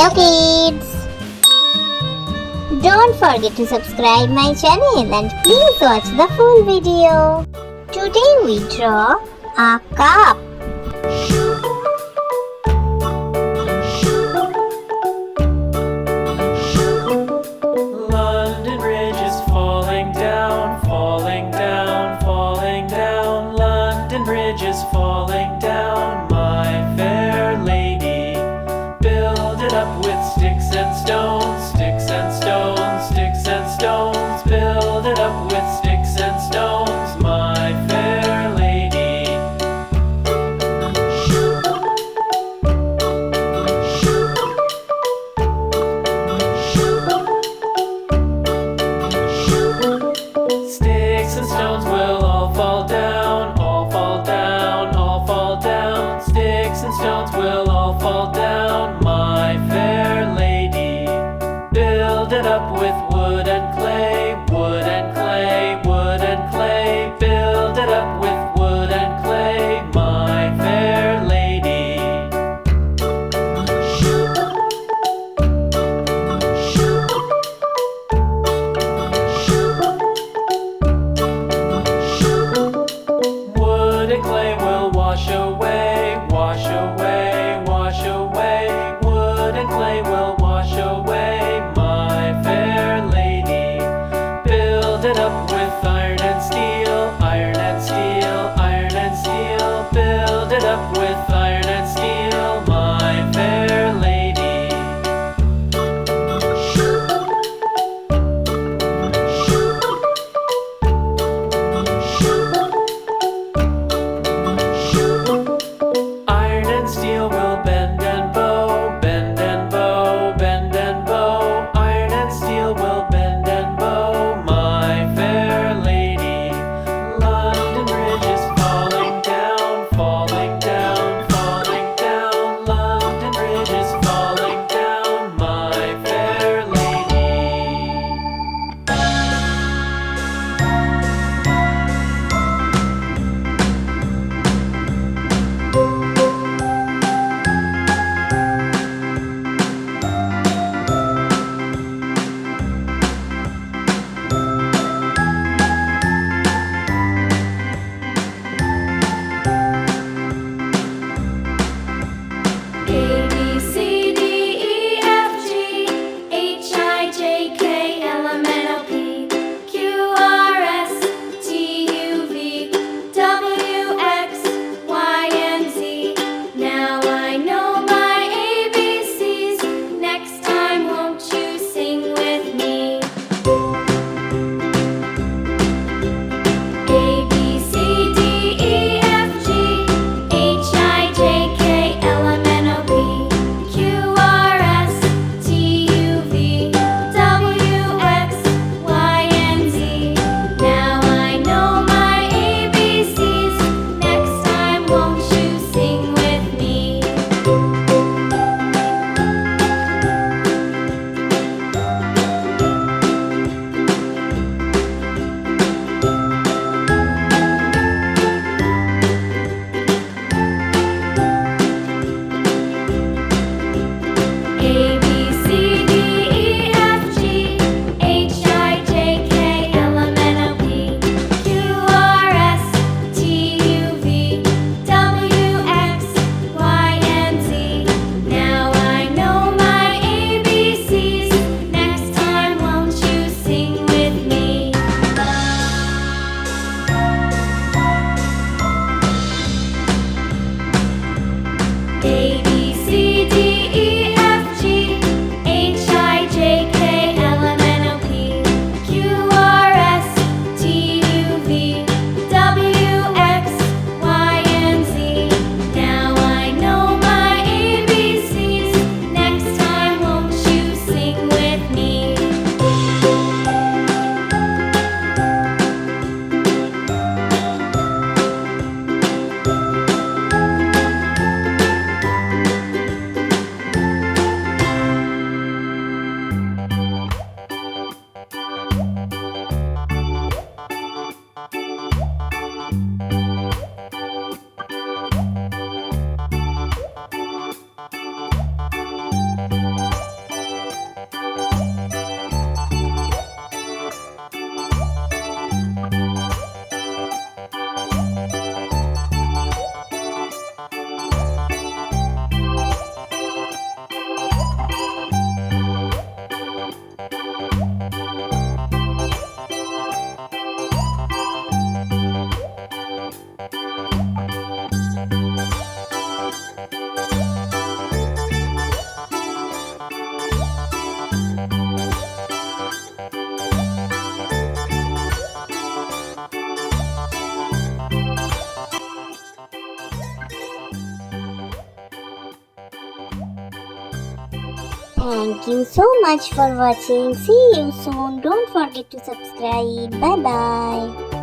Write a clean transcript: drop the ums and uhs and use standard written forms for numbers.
Hello kids! Don't forget to subscribe my channel and please watch the full video. Today we draw a cup. London Bridge is falling down, falling down, falling down. London Bridge is falling down, my fair lady. Build it up with sticks and stones, sticks and stones, sticks and stones. Build it up with sticks and stones, my fair lady. Sticks and stones will all fall down, all fall down, all fall down. Sticks and stones will all fall down, my fair lady. Build it up with wood and clay, wood and clay, wood and clay. Build it up with wood and clay, my fair lady. Thank you so much for watching. See you soon. Don't forget to subscribe. Bye bye.